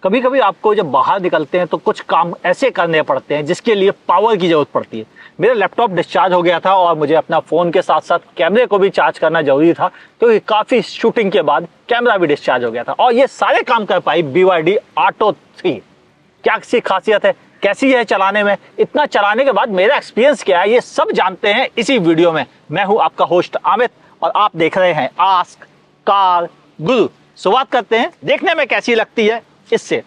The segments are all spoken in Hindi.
कभी कभी आपको जब बाहर निकलते हैं तो कुछ काम ऐसे करने पड़ते हैं जिसके लिए पावर की जरूरत पड़ती है। मेरा लैपटॉप डिस्चार्ज हो गया था और मुझे अपना फ़ोन के साथ साथ कैमरे को भी चार्ज करना जरूरी था, क्योंकि काफ़ी शूटिंग के बाद कैमरा भी डिस्चार्ज हो गया था। और ये सारे काम कर पाई BYD Atto 3। क्या सी खासियत है, कैसी है चलाने में, इतना चलाने के बाद मेरा एक्सपीरियंस क्या है, ये सब जानते हैं इसी वीडियो में। मैं हूं आपका होस्ट अमित और आप देख रहे हैं आस्क कार गुरु। शुरुआत करते हैं, देखने में कैसी लगती है इससे।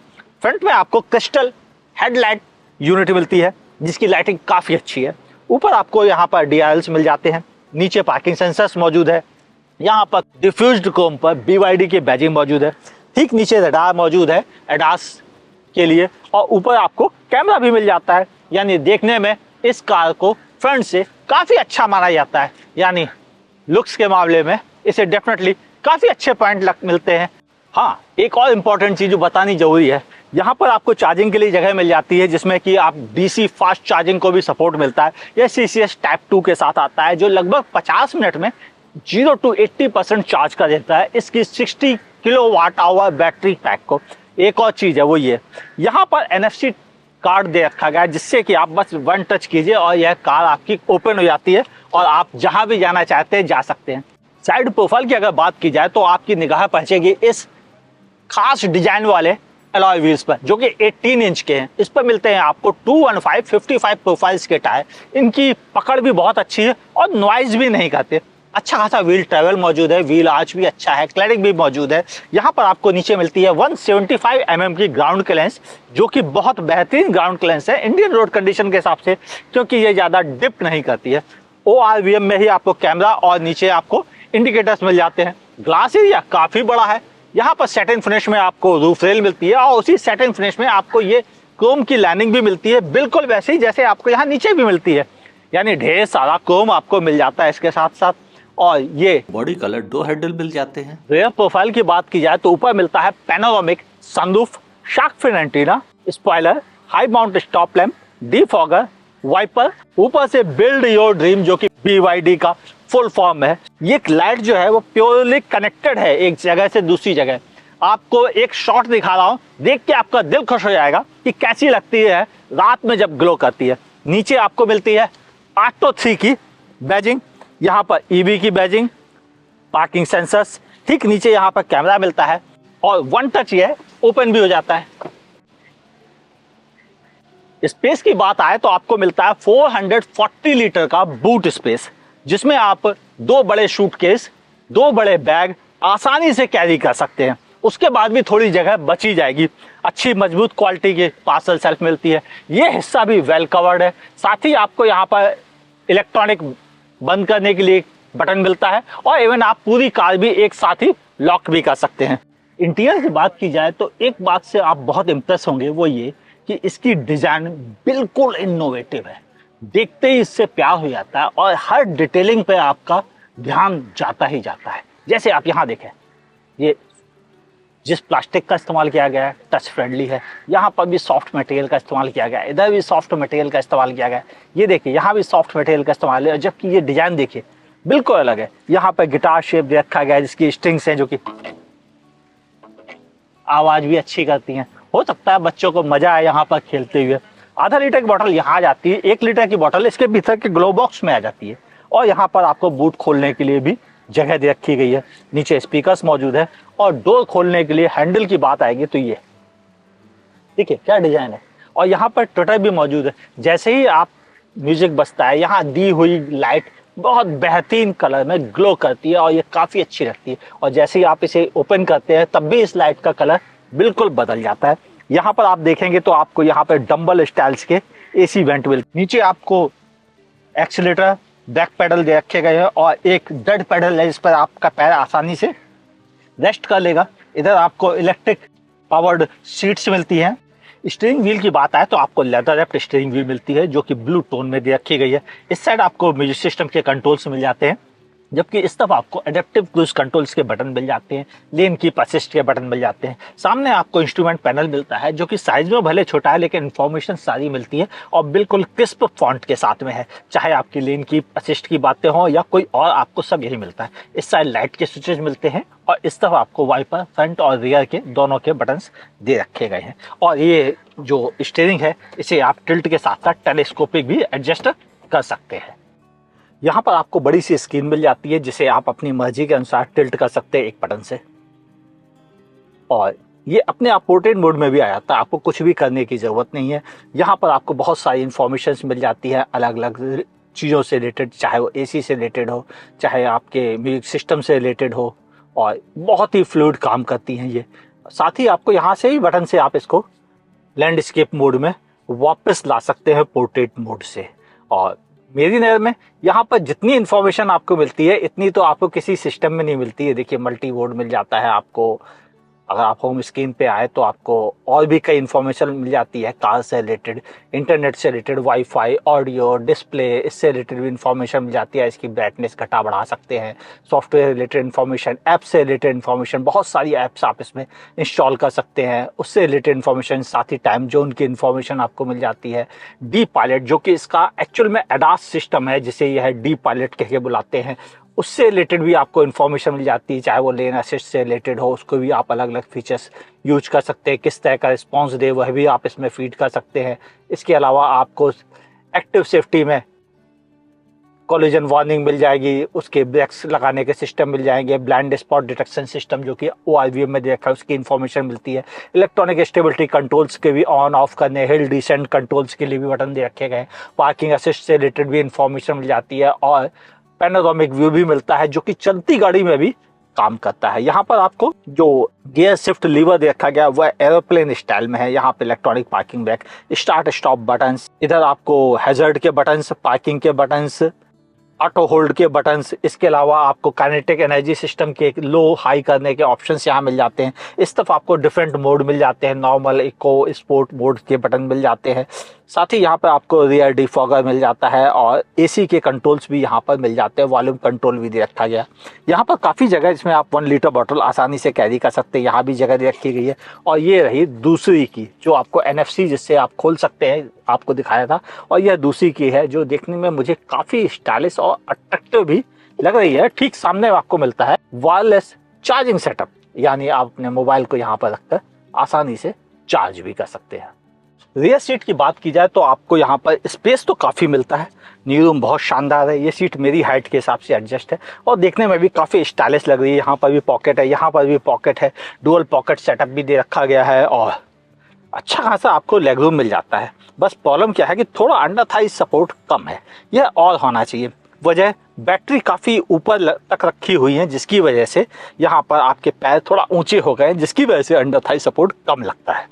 फ्रंट में आपको क्रिस्टल हेडलाइट यूनिट मिलती है जिसकी लाइटिंग काफ़ी अच्छी है। ऊपर आपको यहाँ पर DRLs मिल जाते हैं, नीचे पार्किंग सेंसर्स मौजूद है, यहाँ पर डिफ्यूज्ड क्रोम पर BYD की बैजिंग मौजूद है, ठीक नीचे रडार मौजूद है ADAS के लिए, और ऊपर आपको कैमरा भी मिल जाता है। यानी देखने में इस कार को फ्रंट से काफ़ी अच्छा माना जाता है। यानी लुक्स के मामले में इसे डेफिनेटली काफ़ी अच्छे पॉइंट मिलते हैं। हाँ, एक और इम्पॉर्टेंट चीज़ जो बतानी जरूरी है, यहाँ पर आपको चार्जिंग के लिए जगह मिल जाती है जिसमें कि आप DC फास्ट चार्जिंग को भी सपोर्ट मिलता है। यह CCS टाइप 2 के साथ आता है जो लगभग 50 मिनट में 0 to 80% चार्ज कर देता है इसकी 60 kWh बैटरी पैक को। एक और चीज़ है वो ये, यहाँ पर NFC कार्ड दे रखा गया है जिससे कि आप बस वन टच कीजिए और यह कार आपकी ओपन हो जाती है और आप जहाँ भी जाना चाहते हैं जा सकते हैं। साइड प्रोफाइल की अगर बात की जाए तो आपकी निगाह पहुंचेगी इस खास डिजाइन वाले अलॉय व्हील्स पर जो कि 18 इंच के हैं। इस पर मिलते हैं आपको 215 55 प्रोफाइल्स के टायर। इनकी पकड़ भी बहुत अच्छी है और नॉइज भी नहीं करते। अच्छा खासा व्हील ट्रेवल मौजूद है, व्हील आर्च भी अच्छा है, क्लैडिंग भी मौजूद है। यहाँ पर आपको नीचे मिलती है 175 mm की ग्राउंड क्लियरेंस जो कि बहुत बेहतरीन ग्राउंड क्लियरेंस है इंडियन रोड कंडीशन के हिसाब से, क्योंकि ये ज़्यादा डिप नहीं करती है। ORVM में ही आपको कैमरा और नीचे आपको इंडिकेटर्स मिल जाते हैं। ग्लास एरिया काफ़ी बड़ा है। यहाँ पर सैटिन फिनिश में आपको रूफ रेल मिलती है और उसी सैटिन फिनिश में आपको ये क्रोम की लाइनिंग भी मिलती है, बिल्कुल वैसे ही जैसे आपको यहाँ नीचे भी मिलती है। यानी ढेर सारा क्रोम आपको मिल जाता है इसके साथ साथ। और ये बॉडी कलर 2 हैंडल मिल जाते हैं। रेयर प्रोफाइल की बात की जाए तो ऊपर मिलता है panoramic sunroof, shark fin antenna, spoiler, high mount stop lamp, defogger, wiper, ऊपर से बिल्ड योर ड्रीम जो कि BYD का फुल फॉर्म है। ये लाइट जो है वो प्योरली कनेक्टेड है एक जगह से दूसरी जगह। आपको एक शॉट दिखा रहा हूँ, देख के आपका दिल खुश हो जाएगा कि कैसी लगती है रात में जब ग्लो करती है। नीचे आपको मिलती है Atto 3 की बैजिंग, यहाँ पर EV की बैजिंग, पार्किंग सेंसर्स, ठीक नीचे यहाँ पर कैमरा मिलता है और वन टच ये ओपन भी हो जाता है। स्पेस की बात आए तो आपको मिलता है 440 लीटर का बूट स्पेस जिसमें आप 2 बड़े सूटकेस, 2 बड़े बैग आसानी से कैरी कर सकते हैं। उसके बाद भी थोड़ी जगह बची जाएगी। अच्छी मजबूत क्वालिटी की पार्सल सेल्फ मिलती है। ये हिस्सा भी वेल कवर्ड है। साथ ही आपको यहाँ पर इलेक्ट्रॉनिक बंद करने के लिए बटन मिलता है और इवन आप पूरी कार भी एक साथ ही लॉक भी कर सकते हैं। इंटीरियर की बात की जाए तो एक बात से आप बहुत इम्प्रेस होंगे, वो ये कि इसकी डिजाइन बिल्कुल इनोवेटिव है। देखते ही इससे प्यार हो जाता है और हर डिटेलिंग पे आपका ध्यान जाता ही जाता है। जैसे आप यहाँ देखें, ये जिस प्लास्टिक का इस्तेमाल किया गया है टच फ्रेंडली है। यहाँ पर भी सॉफ्ट मटेरियल का इस्तेमाल किया गया है, इधर भी सॉफ्ट मटेरियल का इस्तेमाल किया गया है। ये देखिए यहाँ भी सॉफ्ट मटेरियल का इस्तेमाल है, जबकि ये डिजाइन देखिए बिल्कुल अलग है। यहाँ पर गिटार शेप दे रखा गया है जिसकी स्ट्रिंग्स हैं जो कि आवाज भी अच्छी करती हैं। हो सकता है बच्चों को मजा आए यहाँ पर खेलते हुए। आधा लीटर की बोतल यहाँ आ जाती है, 1 लीटर की बोतल इसके भीतर के ग्लो बॉक्स में आ जाती है। और यहाँ पर आपको बूट खोलने के लिए भी जगह दे रखी गई है। नीचे स्पीकर्स मौजूद है और डोर खोलने के लिए हैंडल की बात आएगी तो ये देखिए क्या डिजाइन है। और यहाँ पर ट्विटर भी मौजूद है। जैसे ही आप म्यूजिक बजता है, यहाँ दी हुई लाइट बहुत बेहतरीन कलर में ग्लो करती है और ये काफ़ी अच्छी लगती है। और जैसे ही आप इसे ओपन करते हैं तब भी इस लाइट का कलर बिल्कुल बदल जाता है। यहाँ पर आप देखेंगे तो आपको यहाँ पर डंबल स्टाइल्स के AC वेंट मिल, नीचे आपको एक्सीलेटर, बैक पेडल दे रखे गए हैं और एक डेड पेडल है जिस पर आपका पैर आसानी से रेस्ट कर लेगा। इधर आपको इलेक्ट्रिक पावर्ड सीट्स मिलती हैं। स्टीयरिंग व्हील की बात आए तो आपको लेदर रैप्ड स्टीयरिंग व्हील मिलती है जो कि ब्लू टोन में दे रखी गई है। इस साइड आपको म्यूजिक सिस्टम के कंट्रोल्स मिल जाते हैं। जबकि इस तरफ आपको एडेप्टिव क्रूज कंट्रोल्स के बटन मिल जाते हैं, लेन कीप असिस्ट के बटन मिल जाते हैं। सामने आपको इंस्ट्रूमेंट पैनल मिलता है जो कि साइज में भले छोटा है लेकिन इंफॉर्मेशन सारी मिलती है और बिल्कुल क्रिस्प फॉन्ट के साथ में है। चाहे आपकी लेन कीप असिस्ट की बातें हो या कोई और, आपको सब यही मिलता है। इस साइड लाइट के स्विचेस मिलते हैं और इस तरफ आपको वाइपर फ्रंट और रियर के दोनों के बटन्स दे रखे गए हैं। और ये जो स्टीयरिंग है इसे आप टिल्ट के साथ साथ टेलीस्कोपिक भी एडजस्ट कर सकते हैं। यहाँ पर आपको बड़ी सी स्क्रीन मिल जाती है जिसे आप अपनी मर्जी के अनुसार टिल्ट कर सकते हैं एक बटन से, और ये अपने आप पोर्ट्रेट मोड में भी आ जाता है, आपको कुछ भी करने की ज़रूरत नहीं है। यहाँ पर आपको बहुत सारी इंफॉर्मेशन मिल जाती है अलग अलग चीज़ों से रिलेटेड, चाहे वो एसी से रिलेटेड हो, चाहे आपके म्यूजिक सिस्टम से रिलेटेड हो, और बहुत ही फ्लूइड काम करती हैं ये। साथ ही आपको यहाँ से ही बटन से आप इसको लैंडस्केप मोड में वापस ला सकते हैं पोर्ट्रेट मोड से। और मेरी नज़र में यहाँ पर जितनी इन्फॉर्मेशन आपको मिलती है इतनी तो आपको किसी सिस्टम में नहीं मिलती है। देखिए मल्टी मोड मिल जाता है आपको, अगर आप होम स्क्रीन पे आए तो आपको और भी कई इन्फॉर्मेशन मिल जाती है कार से रिलेटेड, इंटरनेट से रिलेटेड, वाईफाई, ऑडियो, डिस्प्ले, इससे रिलेटेड भी इन्फॉर्मेशन मिल जाती है। इसकी ब्राइटनेस घटा बढ़ा सकते हैं, सॉफ्टवेयर रिलेटेड इन्फॉर्मेशन, ऐप से रिलेटेड इन्फॉर्मेशन, बहुत सारी ऐप्स आप इसमें इंस्टॉल कर सकते हैं, उससे रिलेटेड इन्फॉर्मेशन। साथ ही टाइम जोन की इन्फॉर्मेशन आपको मिल जाती है। डी पायलट जो कि इसका एक्चुअल में एडास सिस्टम है जिसे यह डी पायलट कह के बुलाते हैं, उससे रिलेटेड भी आपको इन्फॉर्मेशन मिल जाती है। चाहे वो लेन असिस्ट से रिलेटेड हो, उसको भी आप अलग अलग फीचर्स यूज कर सकते हैं, किस तरह का रिस्पॉन्स दे वह भी आप इसमें फीड कर सकते हैं। इसके अलावा आपको एक्टिव सेफ्टी में कोलिजन वार्निंग मिल जाएगी, उसके ब्रेक्स लगाने के सिस्टम मिल जाएंगे, ब्लाइंड स्पॉट डिटेक्शन सिस्टम जो कि ORVM में देखा है उसकी इन्फॉर्मेशन मिलती है। इलेक्ट्रॉनिक स्टेबिलिटी कंट्रोल्स के भी ऑन ऑफ करने, हिल डिसेंट कंट्रोल्स के लिए भी बटन दे रखे गए हैं। पार्किंग असिस्ट से रिलेटेड भी इन्फॉर्मेशन मिल जाती है और पैनोरामिक व्यू भी मिलता है जो कि चलती गाड़ी में भी काम करता है। यहाँ पर आपको जो गियर शिफ्ट लीवर देखा गया वह एरोप्लेन स्टाइल में है। यहाँ पे electronic parking brake, start stop buttons, इधर आपको हैजर्ड के बटन्स, पार्किंग के बटन्स, ऑटो होल्ड के बटन्स, इसके अलावा आपको काइनेटिक एनर्जी सिस्टम के लो हाई करने के ऑप्शंस यहाँ मिल जाते हैं। इस तरफ आपको डिफरेंट मोड मिल जाते हैं, नॉर्मल, इको, स्पोर्ट मोड के बटन मिल जाते हैं। साथ ही यहाँ पर आपको रियर डिफॉगर मिल जाता है और एसी के कंट्रोल्स भी यहाँ पर मिल जाते हैं, वॉल्यूम कंट्रोल भी दे रखा गया। यहाँ पर काफ़ी जगह इसमें आप 1 लीटर बॉटल आसानी से कैरी कर सकते हैं, यहाँ भी जगह दे रखी गई है। और ये रही दूसरी की जो आपको NFC जिससे आप खोल सकते हैं, आपको दिखाया था। और यह दूसरी की है जो देखने में मुझे काफ़ी स्टाइलिश और अट्रैक्टिव भी लग रही है। ठीक सामने आपको मिलता है वायरलेस चार्जिंग सेटअप, यानी आप अपने मोबाइल को यहाँ पर रखकर आसानी से चार्ज भी कर सकते हैं। रियर सीट की बात की जाए तो आपको यहाँ पर स्पेस तो काफ़ी मिलता है, न्यू रूम बहुत शानदार है। ये सीट मेरी हाइट के हिसाब से एडजस्ट है और देखने में भी काफ़ी स्टाइलिश लग रही है। यहाँ पर भी पॉकेट है, यहाँ पर भी पॉकेट है, डुअल पॉकेट सेटअप भी दे रखा गया है और अच्छा खासा आपको लेग रूम मिल जाता है। बस प्रॉब्लम क्या है कि थोड़ा अंडर थाई सपोर्ट कम है, यह और होना चाहिए। वजह बैटरी काफ़ी ऊपर तक रखी हुई है जिसकी वजह से यहाँ पर आपके पैर थोड़ा ऊंचे हो गए, जिसकी वजह से अंडर थाई सपोर्ट कम लगता है।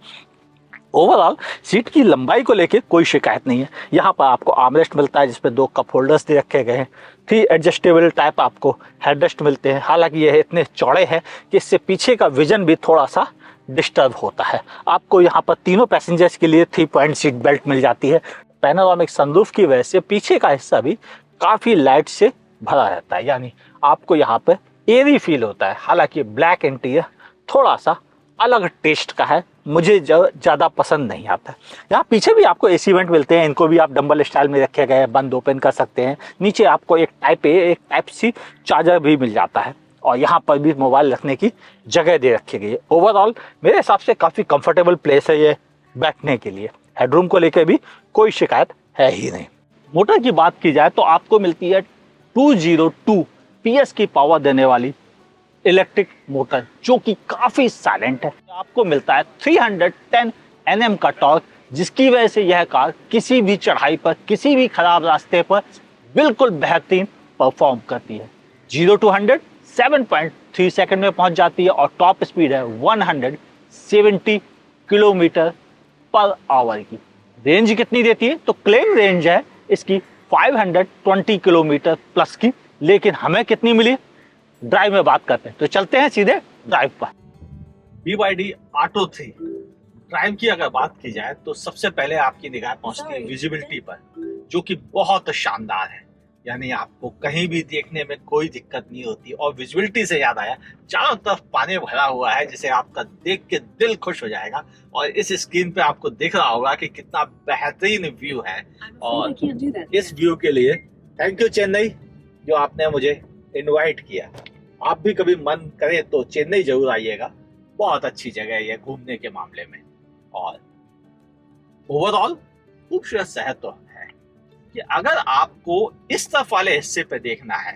ओवरऑल सीट की लंबाई को लेके कोई शिकायत नहीं है। यहाँ पर आपको आर्मरेस्ट मिलता है जिसपे 2 कप होल्डर्स दे रखे गए हैं। 3 एडजस्टेबल टाइप आपको हेडरेस्ट मिलते हैं, हालांकि यह इतने चौड़े हैं कि इससे पीछे का विजन भी थोड़ा सा डिस्टर्ब होता है। आपको यहाँ पर तीनों पैसेंजर्स के लिए 3 पॉइंट सीट बेल्ट मिल जाती है। पैनोरामिक सनरूफ की वजह से पीछे का हिस्सा भी काफ़ी लाइट से भरा रहता है, यानी आपको यहाँ पर एयरी फील होता है। हालांकि ब्लैक इंटीरियर थोड़ा सा अलग टेस्ट का है, मुझे ज़्यादा पसंद नहीं आता। यहाँ पीछे भी आपको AC वेंट मिलते हैं, इनको भी आप डंबल स्टाइल में रखे गए हैं, बंद ओपन कर सकते हैं। नीचे आपको एक टाइप A एक टाइप C चार्जर भी मिल जाता है और यहाँ पर भी मोबाइल रखने की जगह दे रखी गई है। ओवरऑल मेरे हिसाब से काफ़ी कंफर्टेबल प्लेस है ये बैठने के लिए। हेडरूम को लेकर भी कोई शिकायत है ही नहीं। मोटर की बात की जाए तो आपको मिलती है 202 PS की पावर देने वाली इलेक्ट्रिक मोटर जो कि काफ़ी साइलेंट है। आपको मिलता है 310 Nm का टॉर्क, जिसकी वजह से यह कार किसी भी चढ़ाई पर, किसी भी खराब रास्ते पर बिल्कुल बेहतरीन परफॉर्म करती है। 0 to 100 7.3 सेकंड में पहुंच जाती है और टॉप स्पीड है 170 किलोमीटर पर आवर की। रेंज कितनी देती है तो क्लेम रेंज है इसकी 520 किलोमीटर प्लस की, लेकिन हमें कितनी मिली ड्राइव में बात करते हैं तो चलते हैं सीधे ड्राइव पर। BYD ऑटो 3 ड्राइव की अगर बात की जाए तो सबसे पहले आपकी निगाह पहुंचती है विजिबिलिटी पर, जो कि बहुत शानदार है। यानी आपको कहीं भी देखने में कोई दिक्कत नहीं होती। और विजुअलिटी से याद आया, चारों तरफ पानी भरा हुआ है जिसे आपका देख के दिल खुश हो जाएगा। और इस स्क्रीन पे आपको दिख रहा होगा कि कितना बेहतरीन व्यू है। और इस व्यू के लिए थैंक यू चेन्नई, जो आपने मुझे इनवाइट किया। आप भी कभी मन करे तो चेन्नई जरूर आइएगा, बहुत अच्छी जगह है ये घूमने के मामले में। और ओवरऑल खूबसूरत शहर तो है कि अगर आपको इस तरफ वाले हिस्से पे देखना है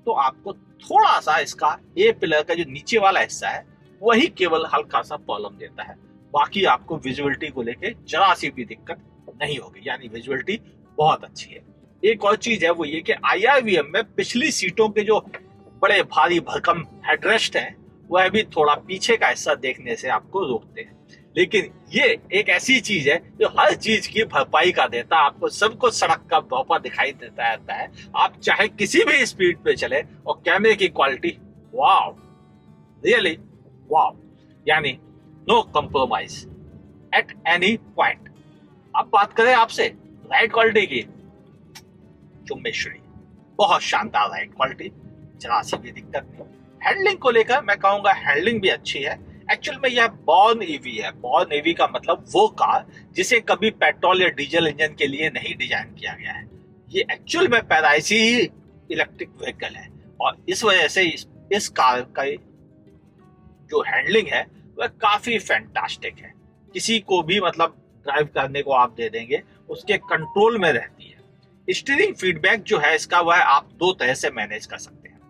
तो आपको थोड़ा सा इसका ए पिलर का जो नीचे वाला हिस्सा है वही केवल हल्का सा प्रॉब्लम देता है। बाकी आपको विजुअलिटी को लेके जरा सी भी दिक्कत नहीं होगी, यानी विजुअलिटी बहुत अच्छी है। एक और चीज है वो ये कि IRVM में पिछली सीटों के जो बड़े भारी भरकम हेडरेस्ट हैं वह भी थोड़ा पीछे का हिस्सा देखने से आपको रोकते हैं। लेकिन ये एक ऐसी चीज है जो हर चीज की भरपाई का देता है। आपको सब कुछ सड़क का प्रॉपर दिखाई देता रहता है, आप चाहे किसी भी स्पीड पे चले। और कैमरे की क्वालिटी वाव, रियली वाव, यानी no compromise at any point. अब बात करें आपसे राइड क्वालिटी की, चुम्बेश्वरी, बहुत शानदार राइड क्वालिटी, जरा सी भी दिक्कत नहीं। हैंडलिंग को लेकर मैं कहूंगा हैंडलिंग भी अच्छी है। एक्चुअल में यह बॉर्न ईवी है। बॉर्न ईवी का मतलब वो कार जिसे कभी पेट्रोल या डीजल इंजन के लिए नहीं डिजाइन किया गया है। ये एक्चुअल में पैदाइशी इलेक्ट्रिक व्हीकल है और इस वजह से इस कार का जो हैंडलिंग है वह काफी फैंटास्टिक है। किसी को भी मतलब ड्राइव करने को आप दे देंगे, उसके कंट्रोल में रहती है। स्टीयरिंग फीडबैक जो है इसका वह आप दो तरह से मैनेज कर सकते हैं।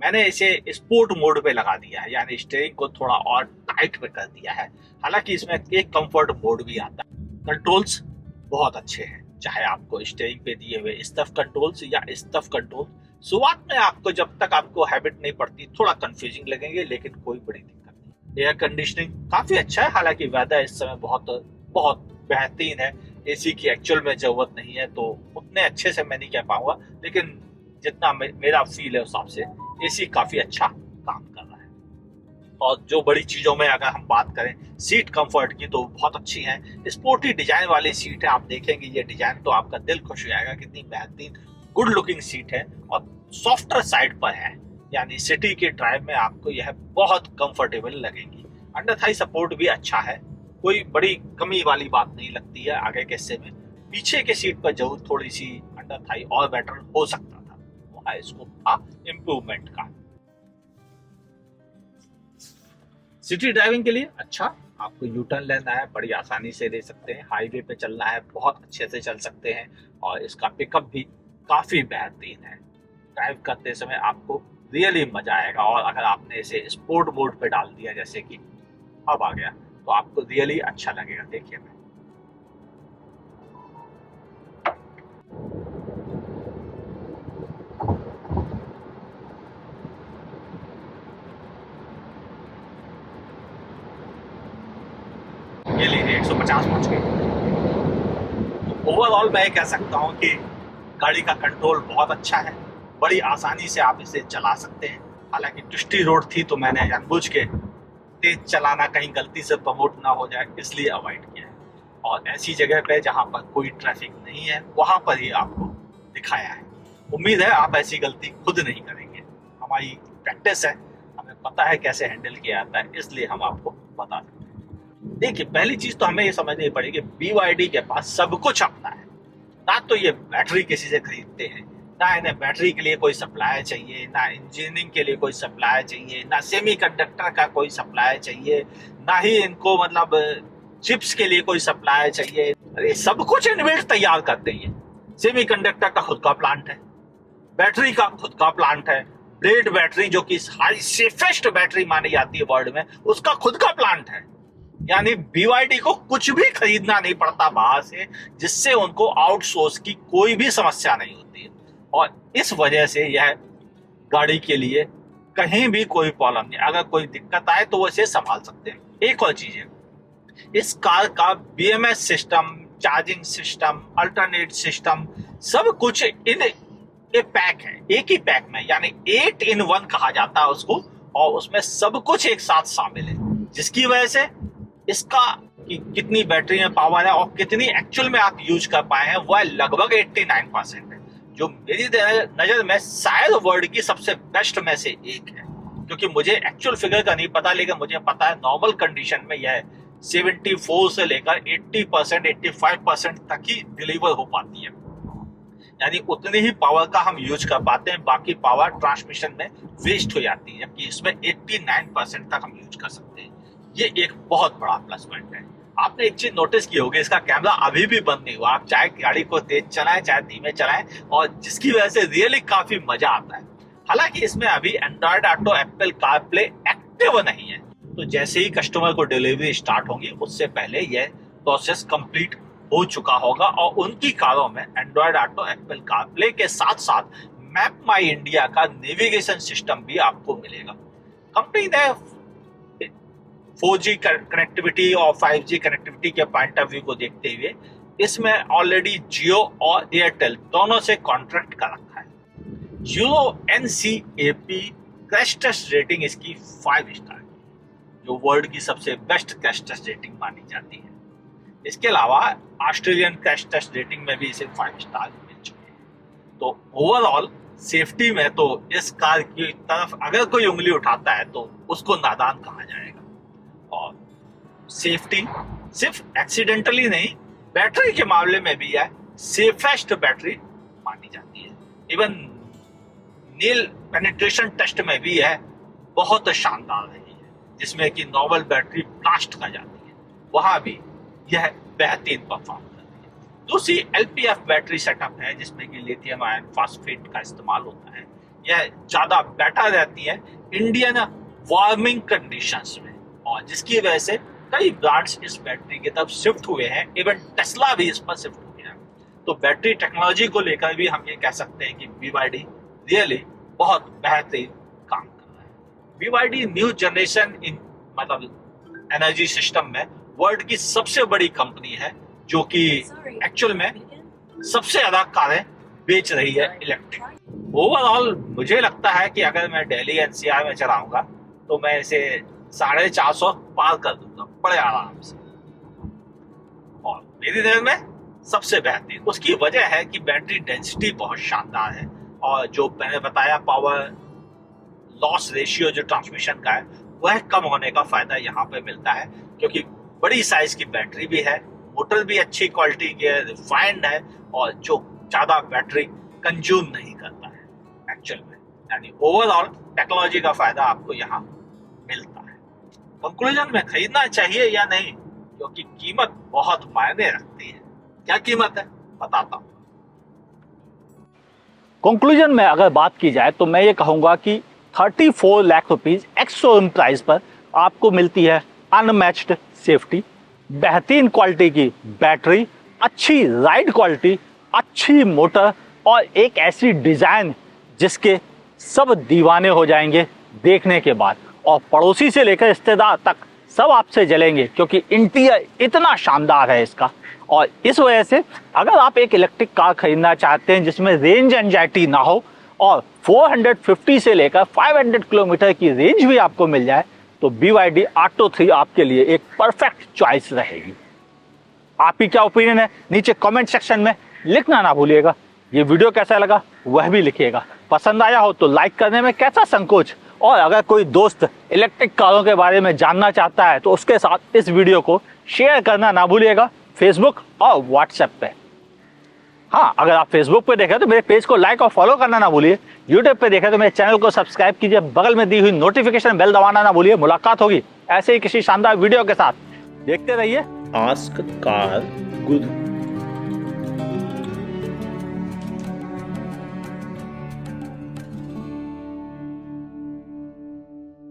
मैंने इसे स्पोर्ट मोड पे लगा दिया है, यानी स्टीयरिंग को थोड़ा और टाइट पे कर दिया है। हालांकि इसमें एक कंफर्ट मोड भी आता है। कंट्रोल्स बहुत अच्छे हैं, चाहे आपको स्टीयरिंग पे दिए हुए स्टफ कंट्रोल्स या स्टफ कंट्रोल। शुरुआत में आपको जब तक आपको हैबिट नहीं पड़ती थोड़ा कंफ्यूजिंग लगेंगे, लेकिन कोई बड़ी दिक्कत नहीं। एयर कंडीशनिंग काफी अच्छा है, हालांकि वेदर इस समय बहुत बहुत बेहतरीन है। एसी की एक्चुअल में जरूरत नहीं है तो उतने अच्छे से मैं नहीं कह पाऊंगा, लेकिन जितना मेरा फील है उस हिसाब से एसी काफी अच्छा काम कर रहा है। और जो बड़ी चीजों में अगर हम बात करें सीट कंफर्ट की तो बहुत अच्छी है। स्पोर्टी डिजाइन वाली सीट है, आप देखेंगे ये डिजाइन तो आपका दिल खुश हो जाएगा, कितनी बेहतरीन गुड लुकिंग सीट है और सॉफ्टर साइड पर है, यानी सिटी के ड्राइव में आपको यह बहुत कंफर्टेबल लगेगी। अंडर थाई सपोर्ट भी अच्छा है, कोई बड़ी कमी वाली बात नहीं लगती है आगे के हिस्से में। पीछे के सीट पर जरूर थोड़ी सी अंडर थाई और बेटर हो सकता था, वहां स्कोप था इम्प्रूवमेंट का। सिटी ड्राइविंग के लिए अच्छा, आपको यू टर्न लेना है बड़ी आसानी से ले सकते हैं, हाईवे पे चलना है बहुत अच्छे से चल सकते हैं और इसका पिकअप भी काफी बेहतरीन है। ड्राइव करते समय आपको रियली मजा आएगा। और अगर आपने इसे स्पोर्ट मोड पे डाल दिया जैसे कि अब आ गया तो आपको रियली अच्छा लगेगा। देखिए मैं ये लीजिए 150 पहुंच गई। ओवरऑल मैं कह सकता हूं कि गाड़ी का कंट्रोल बहुत अच्छा है, बड़ी आसानी से आप इसे चला सकते हैं। हालांकि ट्विस्टी रोड थी तो मैंने जानबूझ के तेज चलाना कहीं गलती से प्रमोट ना हो जाए इसलिए अवॉइड किया है। और ऐसी जगह पे जहां पर कोई ट्रैफिक नहीं है वहां पर ही आपको दिखाया है। उम्मीद है आप ऐसी गलती खुद नहीं करेंगे। हमारी प्रैक्टिस है, हमें पता है कैसे हैंडल किया जाता है, इसलिए हम आपको बता सकते हैं। देखिए पहली चीज तो हमें ये समझनी पड़ेगी, BYD के पास सब कुछ अपना है। ना तो ये बैटरी किसी से खरीदते हैं, ना इन्हें बैटरी के लिए कोई सप्लायर चाहिए, ना इंजीनियरिंग के लिए कोई सप्लायर चाहिए, ना सेमीकंडक्टर का कोई सप्लायर चाहिए, ना ही इनको मतलब चिप्स के लिए कोई सप्लायर चाहिए। अरे सब कुछ इनबिल्ट तैयार करते हैं। सेमीकंडक्टर का खुद का प्लांट है, बैटरी का खुद का प्लांट है, ब्लेड बैटरी जो कि हाई सेफेस्ट बैटरी मानी जाती है वर्ल्ड में, उसका खुद का प्लांट है। यानी BYD को कुछ भी खरीदना नहीं पड़ता बाहर से, जिससे उनको आउटसोर्स की कोई भी समस्या नहीं होती है। और इस वजह से यह गाड़ी के लिए कहीं भी कोई प्रॉब्लम नहीं, अगर कोई दिक्कत आए तो वो इसे संभाल सकते हैं। एक और चीज है, इस कार का BMS system, charging system, alternate system सब कुछ इन एक पैक है, एक ही पैक में, यानी 8 in 1 कहा जाता है उसको। और उसमें सब कुछ एक साथ शामिल है, जिसकी वजह से इसका कि कितनी बैटरी में पावर है और कितनी एक्चुअल में आप यूज कर पाए हैं वह लगभग 89% है, जो मेरी नजर में शायद वर्ल्ड की सबसे बेस्ट में से एक है, क्योंकि मुझे एक्चुअल फिगर का नहीं पता, लेकिन मुझे पता है नॉर्मल कंडीशन में यह 74 से लेकर 80%, 85% तक ही डिलीवर हो पाती है। यानी उतनी ही पावर का हम यूज कर पाते हैं, बाकी पावर ट्रांसमिशन में वेस्ट हो जाती है, जबकि इसमें 89% तक हम यूज कर सकते हैं। ये एक बहुत बड़ा प्लस पॉइंट है। आपने एक चीज नोटिस की होगी, इसका कैमरा अभी भी बंद नहीं हुआ। आप चाहे गाड़ी को तेज चलाएं चाहे धीमे चलाएं, और जिसकी वजह से रियली काफी मजा आता है। हालांकि इसमें अभी Android auto, Apple CarPlay active नहीं है, तो जैसे ही कस्टमर को डिलीवरी स्टार्ट होगी उससे पहले यह प्रोसेस कंप्लीट हो चुका होगा, और उनकी कारों में एंड्रॉयड ऑटो, एप्पल कारप्ले के साथ साथ मैप माई इंडिया का नेविगेशन सिस्टम भी आपको मिलेगा। कंपनी ने 4G कनेक्टिविटी और 5G कनेक्टिविटी के पॉइंट ऑफ व्यू को देखते हुए इसमें ऑलरेडी जियो और एयरटेल दोनों से कॉन्ट्रैक्ट कर रखा है। जियो NCAP क्रैश टेस्ट रेटिंग इसकी 5 स्टार, जो वर्ल्ड की सबसे बेस्ट क्रैश टेस्ट रेटिंग मानी जाती है। इसके अलावा ऑस्ट्रेलियन क्रैश टेस्ट रेटिंग में भी इसे 5 स्टार मिल चुके हैं। तो ओवरऑल सेफ्टी में तो इस कार की तरफ अगर कोई उंगली उठाता है तो उसको नादान कहा जाएगा। और सेफ्टी सिर्फ एक्सीडेंटली नहीं, बैटरी के मामले में भी है सेफेस्ट बैटरी मानी जाती है। इवन नील पेनिट्रेशन टेस्ट में भी है बहुत शानदार रही है, जिसमें कि नॉर्मल बैटरी ब्लास्ट कर जाती है, वहां भी यह बेहतरीन परफॉर्म करती है। दूसरी LPF बैटरी सेटअप है, जिसमें कि लिथियम आयन फॉस्फेट का इस्तेमाल होता है। यह ज्यादा बेटर रहती है इंडियन वार्मिंग कंडीशंस में, और जिसकी वजह से कई ब्रांड्स इस बैटरी की तरफ शिफ्ट हुए हैं। इवन टेस्ला भी इस पर शिफ्ट हुए हैं। तो बैटरी टेक्नोलॉजी को लेकर भी हम ये कह सकते हैं कि BYD रियली बहुत बेहतरीन काम कर रहा है। BYD न्यू जनरेशन इन मतलब एनर्जी सिस्टम में वर्ल्ड की सबसे बड़ी कंपनी है, जो कि एक्चुअल में सबसे ज्यादा कारें बेच रही है इलेक्ट्रिक। ओवरऑल मुझे लगता है कि अगर मैं दिल्ली NCR में चलाऊंगा तो मैं इसे 450 पार कर दूंगा बड़े आराम से। और मेरी नजर में सबसे बेहतरीन उसकी वजह है कि बैटरी डेंसिटी बहुत शानदार है, और जो मैंने बताया पावर लॉस रेशियो जो ट्रांसमिशन का है वह कम होने का फायदा यहाँ पे मिलता है, क्योंकि बड़ी साइज की बैटरी भी है, मोटर भी अच्छी क्वालिटी की है, रिफाइंड है, और जो ज्यादा बैटरी कंज्यूम नहीं करता है एक्चुअल में। यानी ओवरऑल टेक्नोलॉजी का फायदा आपको यहाँ मिलता है। कंक्लूजन में खरीदना चाहिए या नहीं, क्योंकि कीमत बहुत मायने रखती है। क्या कीमत है बताता हूँ। कंक्लूजन में अगर बात की जाए तो मैं ये कहूँगा कि 34 lakh rupees ex showroom price पर आपको मिलती है अनमैच्ड सेफ्टी, बेहतरीन क्वालिटी की बैटरी, अच्छी राइड क्वालिटी, अच्छी मोटर और एक ऐसी डिज़ाइन जिसके सब दीवाने हो जाएंगे देखने के बाद, और पड़ोसी से लेकर रिश्तेदार तक सब आपसे जलेंगे, क्योंकि इंटीरियर इतना शानदार है इसका। और इस वजह से अगर आप एक इलेक्ट्रिक कार खरीदना चाहते हैं जिसमें रेंज एंजाइटी ना हो और 450 से लेकर 500 किलोमीटर की रेंज भी आपको मिल जाए, तो BYD ऑटो 3 आपके लिए एक परफेक्ट चॉइस रहेगी। आपकी क्या ओपिनियन है नीचे कमेंट सेक्शन में लिखना ना भूलिएगा। ये वीडियो कैसा लगा वह भी लिखिएगा। पसंद आया हो तो लाइक करने में कैसा संकोच, और अगर कोई दोस्त इलेक्ट्रिक कारों के बारे में जानना चाहता है तो उसके साथ इस वीडियो को शेयर करना ना भूलिएगा, फेसबुक और व्हाट्सएप पे। हाँ, अगर आप फेसबुक पे देखें तो मेरे पेज को लाइक और फॉलो करना ना भूलिए। यूट्यूब पे देखें तो मेरे चैनल को सब्सक्राइब कीजिए, बगल में दी हुई नोटिफिकेशन बेल दबाना ना भूलिए। मुलाकात होगी ऐसे ही किसी शानदार वीडियो के साथ। देखते रहिए आस्क कार गुरु।